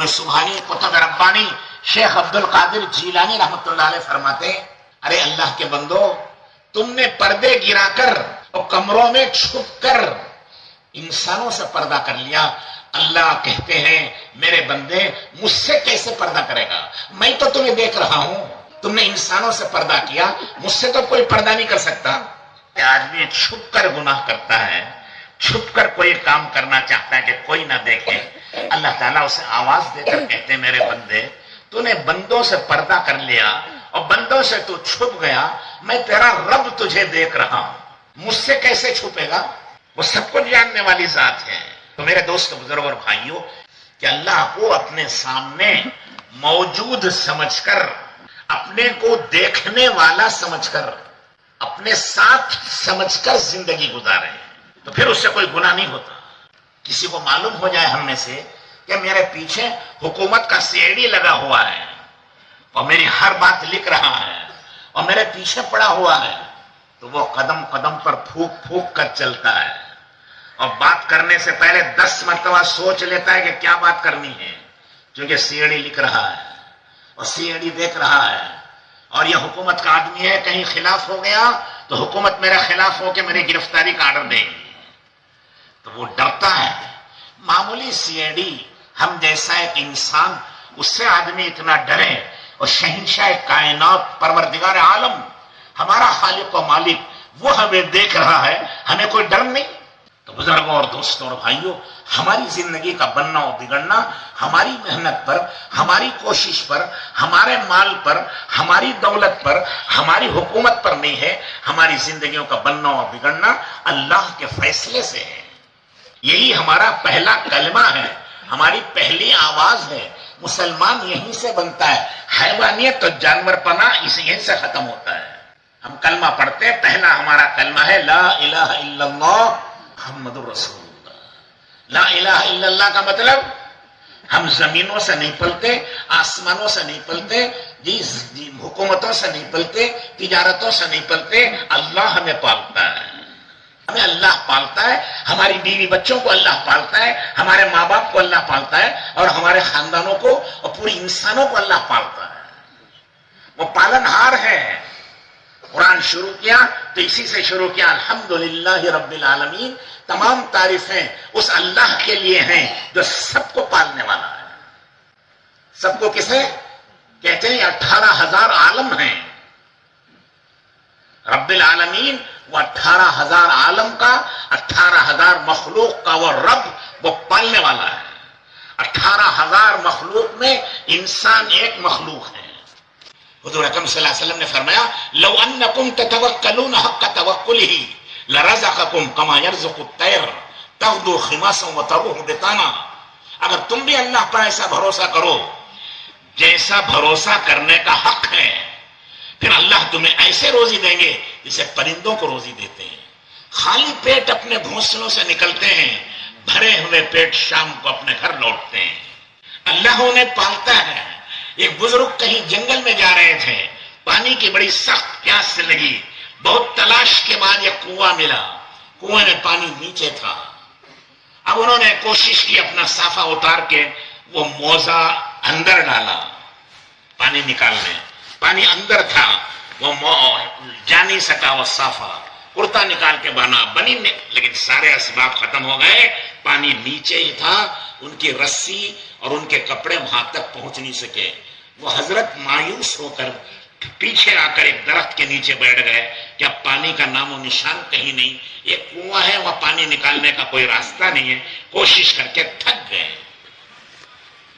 کوئی سبحانی قطب ربانی شیخ عبد القادر جیلانی رحمۃ اللہ علیہ فرماتے، ارے اللہ کے بندو، تم نے پردے گرا کر اور کمروں میں چھپ کر انسانوں سے پردہ کر لیا۔ اللہ کہتے ہیں میرے بندے مجھ سے کیسے پردہ کرے گا، میں تو تمہیں دیکھ رہا ہوں، تم نے انسانوں سے پردہ کیا، مجھ سے تو کوئی پردہ نہیں کر سکتا۔ آدمی چھپ کر گناہ کرتا ہے، چھپ کر کوئی کام کرنا چاہتا ہے کہ کوئی نہ دیکھے، اللہ تعالیٰ اسے آواز دے کر کہتے ہیں میرے بندے تو نے بندوں سے پردہ کر لیا اور بندوں سے تو چھپ گیا، میں تیرا رب تجھے دیکھ رہا ہوں، مجھ سے کیسے چھپے گا؟ وہ سب کچھ جاننے والی ذات ہے۔ تو میرے دوست بزرگ اور بھائیوں، کہ اللہ کو اپنے سامنے موجود سمجھ کر، اپنے کو دیکھنے والا سمجھ کر، اپنے ساتھ سمجھ کر زندگی گزارے تو پھر اس سے کوئی گناہ نہیں ہوتا۔ کسی کو معلوم ہو جائے ہم میں سے کہ میرے پیچھے حکومت کا CID لگا ہوا ہے اور میری ہر بات لکھ رہا ہے اور میرے پیچھے پڑا ہوا ہے، تو وہ قدم قدم پر پھونک پھونک کر چلتا ہے اور بات کرنے سے پہلے 10 مرتبہ سوچ لیتا ہے کہ کیا بات کرنی ہے، کیونکہ CID لکھ رہا ہے اور CID دیکھ رہا ہے، اور یہ حکومت کا آدمی ہے، کہیں خلاف ہو گیا تو حکومت میرے خلاف ہو کے میری گرفتاری کا آرڈر دے گی، تو وہ ڈرتا ہے۔ معمولی CID ہم جیسا ایک انسان، اس سے آدمی اتنا ڈرے، اور شہنشاہ کائنات پروردگار عالم ہمارا خالق و مالک وہ ہمیں دیکھ رہا ہے، ہمیں کوئی ڈر نہیں۔ تو بزرگوں اور دوستوں اور بھائیوں، ہماری زندگی کا بننا اور بگڑنا ہماری محنت پر، ہماری کوشش پر، ہمارے مال پر، ہماری دولت پر، ہماری حکومت پر نہیں ہے، ہماری زندگیوں کا بننا اور بگڑنا اللہ کے فیصلے سے ہے۔ یہی ہمارا پہلا کلمہ ہے، ہماری پہلی آواز ہے۔ مسلمان یہیں سے بنتا ہے، حیوانیت تو جانور پنا یہیں سے ختم ہوتا ہے۔ ہم کلمہ پڑھتے ہیں، پہلا ہمارا کلمہ ہے لا الہ الا اللہ محمد الرسول اللہ۔ لا الہ الا اللہ کا مطلب ہم زمینوں سے نہیں پلتے، آسمانوں سے نہیں پلتے، جی حکومتوں سے نہیں پلتے، تجارتوں سے نہیں پلتے، اللہ ہمیں پالتا ہے، ہمیں اللہ پالتا ہے، ہماری بیوی بچوں کو اللہ پالتا ہے، ہمارے ماں باپ کو اللہ پالتا ہے، اور ہمارے خاندانوں کو اور پوری انسانوں کو اللہ پالتا ہے۔ وہ پالنہار ہے۔ قرآن شروع کیا تو اسی سے شروع کیا، الحمدللہ رب العالمین، تمام تعریفیں اس اللہ کے لیے ہیں جو سب کو پالنے والا ہے۔ سب کو کسے کہتے ہیں؟ 18,000 عالم ہیں۔ رب العالمین وہ 18,000 عالم کا، 18,000 مخلوق کا وہ رب، وہ پالنے والا ہے۔ 18,000 مخلوق میں انسان ایک مخلوق ہے۔ حضور اکرم صلی اللہ علیہ وسلم نے فرمایا لو انکم تتوکلون حق توکلہ لرزقکم کما یرزق الطیر تغدو خماسا وتروح بطانا۔ اگر تم بھی اللہ پر ایسا بھروسہ کرو جیسا بھروسہ کرنے کا حق ہے، پھر اللہ تمہیں ایسے روزی دیں گے جسے پرندوں کو روزی دیتے ہیں۔ خالی پیٹ اپنے گھونسلوں سے نکلتے ہیں، بھرے ہوئے پیٹ شام کو اپنے گھر لوٹتے ہیں۔ اللہ انہیں پالتا ہے۔ ایک بزرگ کہیں جنگل میں جا رہے تھے، پانی کی بڑی سخت پیاس سے لگی، بہت تلاش کے بعد ایک کنواں ملا، کنویں میں پانی نیچے تھا۔ اب انہوں نے کوشش کی اپنا صافہ اتار کے وہ موزہ اندر ڈالا پانی نکالنے، پانی اندر تھا، وہ جا نہیں سکا، وہ صافہ کرتا نکال کے بنی، لیکن سارے اسباب ختم ہو گئے، پانی نیچے ہی تھا، ان کی رسی اور ان کے کپڑے وہاں تک پہنچ نہیں سکے۔ وہ حضرت مایوس ہو کر پیچھے آ کر ایک درخت کے نیچے بیٹھ گئے کہ اب پانی کا نام و نشان کہیں نہیں، ایک کنواں ہے، وہاں پانی نکالنے کا کوئی راستہ نہیں ہے، کوشش کر کے تھک گئے،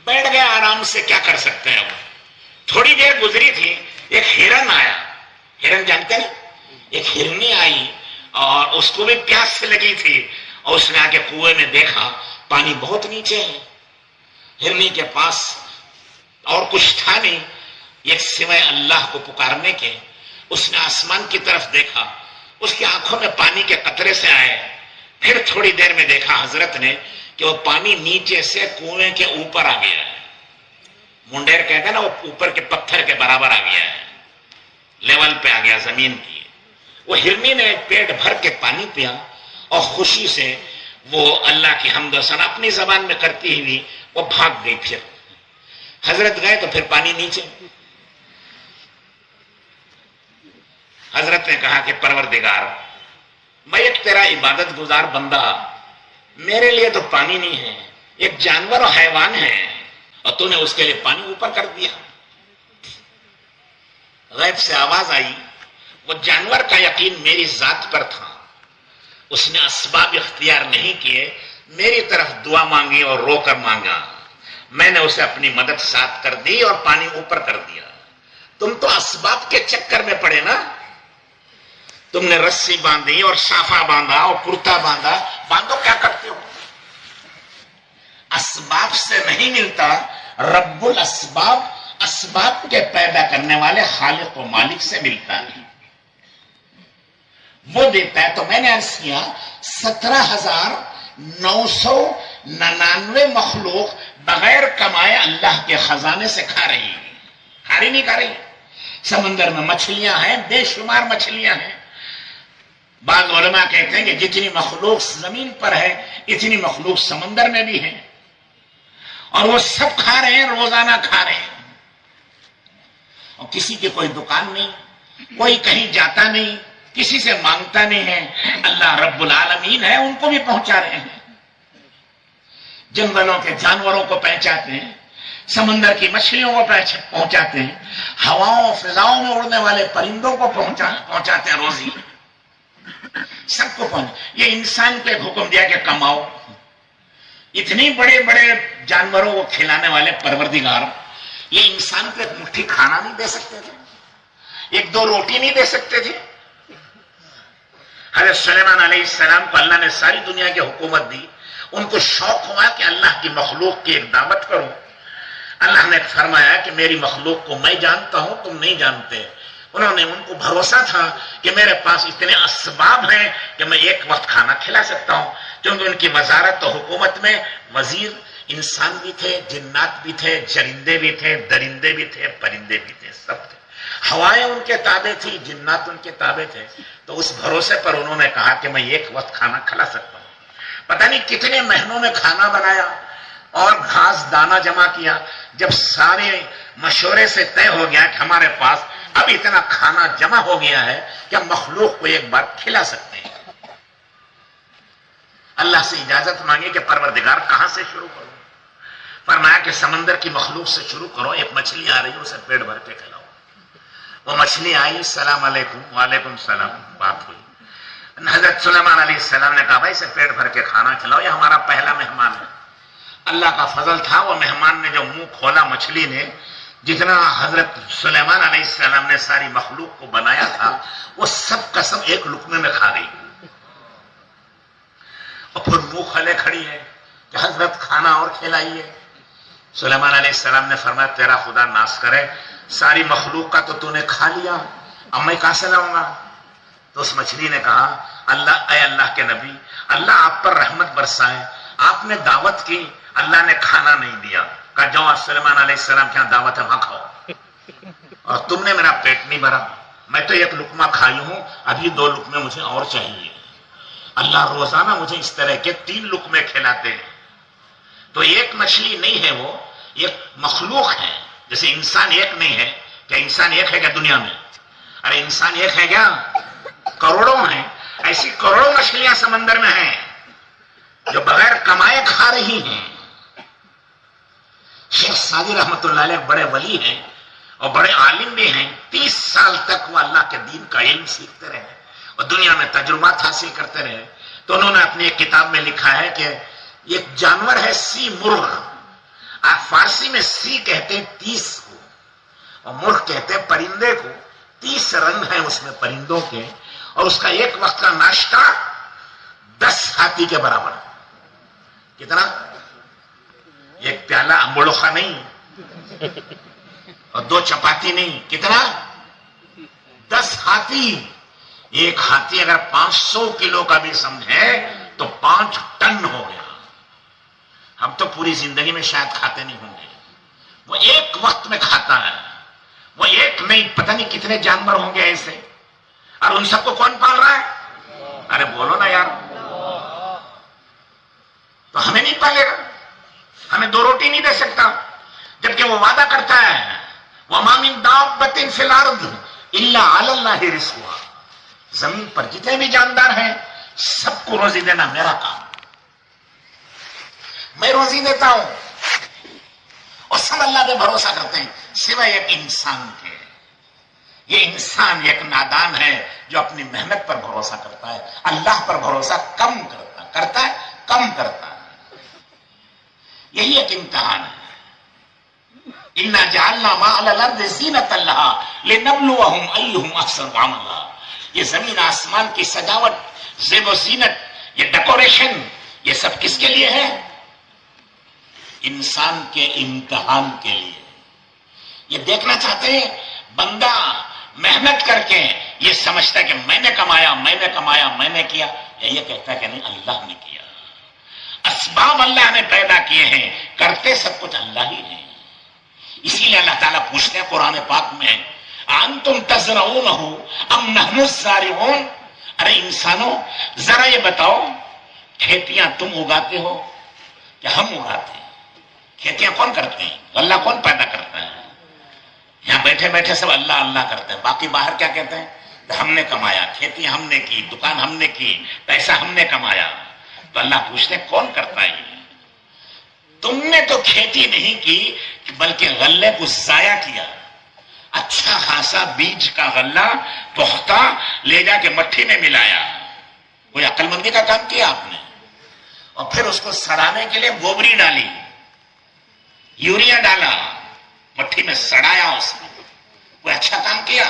بیٹھ گئے آرام سے، کیا کر سکتے ہیں۔ تھوڑی دیر گزری تھی، ایک ہرن آیا، ہرن جانتے ہیں، ایک ہرنی آئی اور اس کو بھی پیاس سے لگی تھی، اور اس نے آ کے کنویں میں دیکھا پانی بہت نیچے ہے۔ ہرنی کے پاس اور کچھ تھا نہیں ایک سوائے اللہ کو پکارنے کے۔ اس نے آسمان کی طرف دیکھا، اس کی آنکھوں میں پانی کے قطرے سے آئے۔ پھر تھوڑی دیر میں دیکھا حضرت نے کہ وہ پانی نیچے سے کنویں کے اوپر آ گیا ہے، منڈیر کہتے ہیں نا، وہ اوپر کے پتھر کے برابر آ گیا ہے، لیول پہ آ گیا زمین کی۔ وہ ہرنی نے پیٹ بھر کے پانی پیا اور خوشی سے وہ اللہ کی حمد و ثنا اپنی زبان میں کرتی ہوئی وہ بھاگ گئی۔ پھر حضرت گئے تو پھر پانی نیچے. حضرت نے کہا کہ پروردگار، میں ایک تیرا عبادت گزار بندہ، میرے لیے تو پانی نہیں ہے، ایک جانور اور حیوان ہے، اور تو نے اس کے لیے پانی اوپر کر دیا. غیب سے آواز آئی، وہ جانور کا یقین میری ذات پر تھا، اس نے اسباب اختیار نہیں کیے، میری طرف دعا مانگی اور رو کر مانگا، میں نے اسے اپنی مدد ساتھ کر دی اور پانی اوپر کر دیا. تم تو اسباب کے چکر میں پڑے نا، تم نے رسی باندھی اور صافہ باندھا اور کرتا باندھا. باندھو کیا کرتے ہو؟ اسباب سے نہیں ملتا، رب الاسباب، اسباب کے پیدا کرنے والے خالق و مالک سے ملتا ہے، وہ دیتا ہے. تو میں نے عرض کیا 17,999 مخلوق بغیر کمائے اللہ کے خزانے سے کھا رہی ہے. کھا رہی نہیں کھا رہی؟ سمندر میں مچھلیاں ہیں، بے شمار مچھلیاں ہیں. بعض علماء کہتے ہیں کہ جتنی مخلوق زمین پر ہے اتنی مخلوق سمندر میں بھی ہے، اور وہ سب کھا رہے ہیں، روزانہ کھا رہے ہیں. اور کسی کی کوئی دکان نہیں، کوئی کہیں جاتا نہیں، کسی سے مانگتا نہیں ہے. اللہ رب العالمین ہے، ان کو بھی پہنچا رہے ہیں. جنگلوں کے جانوروں کو پہنچاتے ہیں، سمندر کی مچھلیوں کو پہنچاتے ہیں، ہواؤں فضاؤں میں اڑنے والے پرندوں کو پہنچاتے ہیں روزی. سب کو یہ انسان کو ایک حکم دیا کہ کماؤ. اتنی بڑے بڑے جانوروں کو کھلانے والے پروردگار یہ انسان کو ایک مٹھی کھانا نہیں دے سکتے تھے؟ ایک دو روٹی نہیں دے سکتے تھے؟ حضرت سلیمان علیہ السلام کو اللہ نے ساری دنیا کی حکومت دی. ان کو شوق ہوا کہ اللہ کی مخلوق کی ایک دعوت کروں. اللہ نے فرمایا کہ میری مخلوق کو میں جانتا ہوں، تم نہیں جانتے. انہوں نے، ان کو بھروسہ تھا کہ میرے پاس اتنے اسباب ہیں کہ میں ایک وقت کھانا کھلا سکتا ہوں، کیونکہ ان کی وزارت و حکومت میں وزیر انسان بھی تھے، جنات بھی تھے، چرندے بھی تھے، درندے بھی تھے، پرندے بھی تھے، سب تھے. ہوائیں ان کے تابع تھی، جنات ان کے تابع تھے. تو اس بھروسے پر انہوں نے کہا کہ میں ایک وقت کھانا کھلا سکتا ہوں. پتہ نہیں کتنے مہینوں میں کھانا بنایا اور گھاس دانا جمع کیا. جب سارے مشورے سے طے ہو گیا کہ ہمارے پاس اب اتنا کھانا جمع ہو گیا ہے کہ ہم مخلوق کو ایک بار کھلا سکتے ہیں، اللہ سے اجازت مانگی کہ پروردگار کہاں سے شروع کروں؟ فرمایا کہ سمندر کی مخلوق سے شروع کرو. ایک مچھلی آ رہی ہے، اسے پیٹ بھر کے کھلاؤ. وہ مچھلی آئی، السلام علیکم. وعلیکم السلام. بات ہوئی. حضرت سلیمان علیہ السلام نے کہا بھائی اسے پیٹ بھر کے کھانا کھلاؤ، یہ ہمارا پہلا مہمان ہے. اللہ کا فضل تھا، وہ مہمان نے جو منہ کھولا مچھلی نے، جتنا حضرت سلیمان علیہ السلام نے ساری مخلوق کو بنایا تھا وہ سب کا سب ایک لقمے میں کھا گئی. اور پھر منہ کھلے کھڑی ہے کہ حضرت کھانا اور کھلائیے. سلیمان علیہ السلام نے فرمایا تیرا خدا ناس کرے، ساری مخلوق کا تو نے کھا لیا، اب میں کہاں سے لاؤں گا؟ تو اس مچھلی نے کہا اے اللہ کے نبی، اللہ آپ پر رحمت برسائے، آپ نے دعوت کی، اللہ نے کھانا نہیں دیا. کہا جاؤ سلیمان علیہ السلام کے یہاں دعوت ہے، وہاں کھاؤ. اور تم نے میرا پیٹ نہیں بھرا، میں تو ایک لقمہ کھائی ہوں، ابھی 2 لقمے مجھے اور چاہیے. اللہ روزانہ مجھے اس طرح کے 3 لقمے کھلاتے ہیں. تو ایک مچھلی نہیں ہے، وہ ایک مخلوق ہے. جیسے انسان ایک نہیں ہے، کیا انسان ایک ہے کیا دنیا میں؟ ارے انسان ایک ہے کیا؟ کروڑوں ہیں. ایسی کروڑوں مچھلیاں سمندر میں ہیں جو بغیر کمائے کھا رہی ہیں. شیخ سعدی رحمت اللہ علیہ بڑے ولی ہیں اور بڑے عالم بھی ہیں. 30 سال تک وہ اللہ کے دین کا علم سیکھتے رہے اور دنیا میں تجربات حاصل کرتے رہے. تو انہوں نے اپنی ایک کتاب میں لکھا ہے کہ ایک جانور ہے سی مرغ. آپ فارسی میں سی کہتے ہیں 30 کو اور مرغ کہتے ہیں پرندے کو. 30 رنگ ہیں اس میں پرندوں کے، اور اس کا ایک وقت کا ناشتہ 10 ہاتھی کے برابر. کتنا؟ ایک پیالہ امبولوخا نہیں اور 2 چپاتی نہیں. کتنا؟ 10 ہاتھی. ایک ہاتھی اگر 500 کلو کا بھی سمجھے تو 5 ٹن ہو گیا. ہم تو پوری زندگی میں شاید کھاتے نہیں ہوں گے. وہ ایک وقت میں کھاتا ہے. وہ ایک نہیں، پتہ نہیں کتنے جانور ہوں گے ایسے. اور ان سب کو کون پال رہا ہے؟ ارے بولو نا یار. تو ہمیں نہیں پالے گا؟ ہمیں 2 روٹی نہیں دے سکتا؟ جبکہ وہ وعدہ کرتا ہے وَمَا مِن دَابَّةٍ فِي الْأَرْضِ إِلَّا عَلَى اللَّهِ رِزْقُهَا، زمین پر جتنے بھی جاندار ہیں سب کو روزی دینا میرا کام، میں روزی دیتا ہوں، اور سب اللہ پہ بھروسہ کرتے ہیں سوائے ایک انسان کے۔ یہ انسان ایک نادان ہے جو اپنی محنت پر بھروسہ کرتا ہے، اللہ پر بھروسہ کم کرتا ہے کم کرتا ہے۔ یہی ایک امتحان ہے۔ اِنَّا جَعَلْنَا مَا عَلَى الْأَرْضِ زِينَةً لَهَا لِنَبْلُوَهُمْ أَيُّهُمْ أَحْسَنُ عَمَلًا۔ یہ زمین آسمان کی سجاوٹ، زیب و زینت، یہ ڈیکوریشن، یہ سب کس کے لیے ہے؟ انسان کے امتحان کے لیے۔ یہ دیکھنا چاہتے ہیں بندہ محنت کر کے یہ سمجھتا ہے کہ میں نے کمایا میں نے کیا، یا یہ کہتا ہے کہ نہیں اللہ نے کیا۔ اسباب اللہ نے پیدا کیے ہیں، کرتے سب کچھ اللہ ہی ہیں۔ اسی لیے اللہ تعالیٰ پوچھتے ہیں قرآن پاک میں انتم تزرعونہ ام نحن الزارعون، ارے انسانوں ذرا یہ بتاؤ کھیتیاں تم اگاتے ہو کہ ہم اگاتے ہیں؟ کھیتیاں کون کرتے ہیں؟ اللہ کون پیدا کرتا ہے؟ یہاں بیٹھے بیٹھے سب اللہ اللہ کرتے ہیں، باقی باہر کیا کہتے ہیں؟ ہم نے کمایا، کھیتی ہم نے کی، دکان ہم نے کی، پیسہ ہم نے کمایا۔ تو اللہ پوچھتے ہیں کون کرتا ہے؟ تم نے تو کھیتی نہیں کی بلکہ غلے کو ضائع کیا، اچھا خاصا بیج کا غلہ پختہ لے جا کے مٹھی میں ملایا، کوئی عقل مندی کا کام کیا آپ نے، اور پھر اس کو سڑانے کے لیے گوبری ڈالی، یوریا ڈالا، مٹھی میں سڑایا، اس میں کوئی اچھا کام کیا؟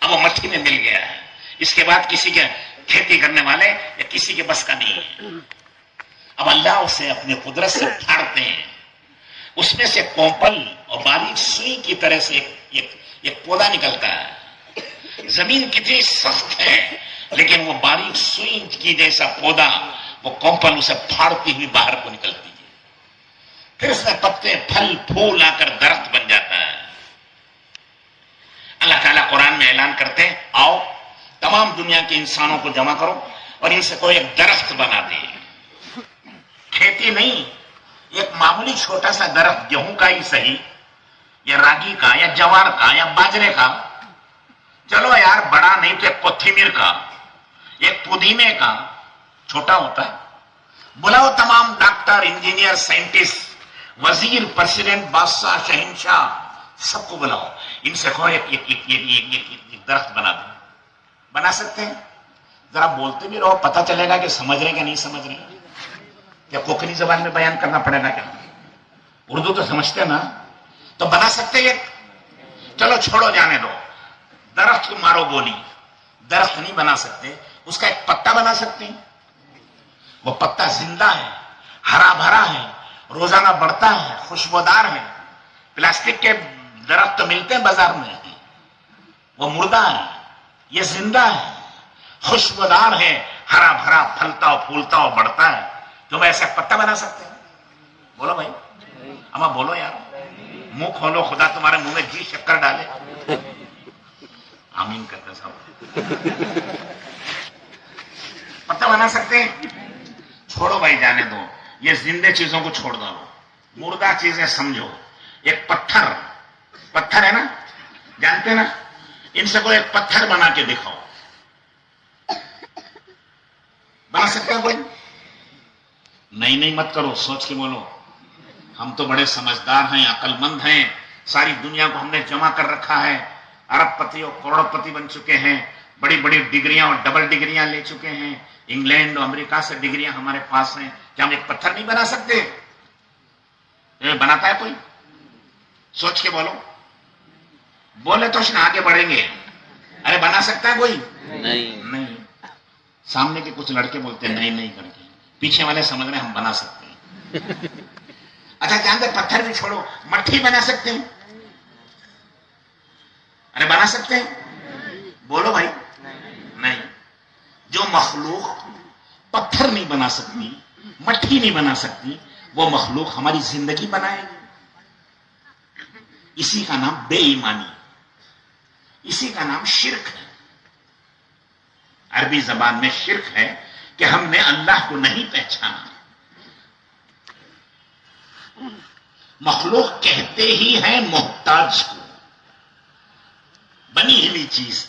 اب وہ مٹھی میں مل گیا ہے، اس کے بعد کسی کے کھیتی کرنے والے یا کسی کے بس کا نہیں ہے۔ اب اللہ اسے اپنے قدرت سے پھاڑتے ہیں، اس میں سے کوپل اور باریک سوئی کی طرح سے ایک پودا نکلتا ہے۔ زمین کتنی سخت ہے لیکن وہ باریک سوئی کی جیسا پودا، وہ کوپل اسے پھاڑتی ہوئی باہر کو نکلتی ہے، پھر اس میں پتے پھل پھول آ کر درخت بن جاتا ہے۔ اللہ تعالیٰ قرآن میں اعلان کرتے ہیں آؤ تمام دنیا کے انسانوں کو جمع کرو اور ان سے کوئی ایک درخت بنا دے، کھیتی نہیں، ایک معمولی چھوٹا سا درخت، گیہوں کا ہی صحیح یا راگی کا یا جوار کا یا باجرے کا، چلو یار بڑا نہیں تو ایک کوتھمیر کا، ایک پودینے کا، چھوٹا ہوتا ہے۔ بلاؤ تمام ڈاکٹر، انجینئر، سائنٹسٹ، وزیر، پریزیڈنٹ، بادشاہ، شہنشاہ، سب کو بلاؤ، ان سے کہو ایک درخت بنا دیں۔ بنا سکتے ہیں؟ ذرا بولتے بھی رہو، پتہ چلے گا کہ سمجھ رہے کہ نہیں سمجھ رہے، یا کوکنی زبان میں بیان کرنا پڑے گا کیا؟ اردو تو سمجھتے نا، تو بنا سکتے ہیں؟ چلو چھوڑو جانے دو، درخت کو مارو گولی، درخت نہیں بنا سکتے، اس کا ایک پتا بنا سکتے ہیں؟ وہ پتا زندہ ہے، ہرا بھرا ہے، روزانہ بڑھتا ہے، خوشبودار ہے۔ پلاسٹک کے درخت تو ملتے ہیں بازار میں، وہ مردہ ہے، یہ زندہ ہے، خوشبودار ہے، ہرا بھرا، پھلتا اور پھولتا اور بڑھتا ہے۔ تم ایسا پتا بنا سکتے ہیں؟ بولو بھائی، اما بولو یار، منہ کھولو، خدا تمہارے منہ میں جی شکر ڈالے۔ آمین کرتے صاحب۔ پتا بنا سکتے ہیں؟ چھوڑو بھائی، جانے دو، یہ زندہ چیزوں کو چھوڑ دو، مردہ چیزیں سمجھو۔ ایک پتھر ہے نا، جانتے نا، ان سے کوئی ایک پتھر بنا کے دکھاؤ، بنا سکتے ہیں کوئی؟ نہیں مت کرو، سوچ کے بولو، ہم تو بڑے سمجھدار ہیں، عقل مند ہیں، ساری دنیا کو ہم نے جمع کر رکھا ہے، ارب پتی اور کروڑ پتی بن چکے ہیں، بڑی بڑی ڈگریاں اور ڈبل ڈگریاں لے چکے ہیں، انگلینڈ اور امریکہ سے ڈگریاں ہمارے پاس ہیں، کیا ہم ایک پتھر نہیں بنا سکتے؟ بناتا ہے کوئی؟ سوچ کے بولو، بولے تو آگے بڑھیں گے۔ ارے بنا سکتا ہے کوئی؟ نہیں۔ سامنے کے کچھ لڑکے بولتے ہیں نہیں کر کے، پیچھے والے سمجھ رہے ہیں ہم بنا سکتے ہیں۔ اچھا جانتے پتھر بھی چھوڑو، مٹھی بنا سکتے ہیں؟ ارے بنا سکتے ہیں؟ بولو بھائی، نہیں۔ جو مخلوق پتھر نہیں بنا سکتی، مٹھی نہیں بنا سکتی، وہ مخلوق ہماری زندگی بنائے گی؟ اسی کا نام بے ایمانی، اسی کا نام شرک ہے۔ عربی زبان میں شرک ہے کہ ہم نے اللہ کو نہیں پہچانا۔ مخلوق کہتے ہی ہیں محتاج کو، بنی ہوئی چیز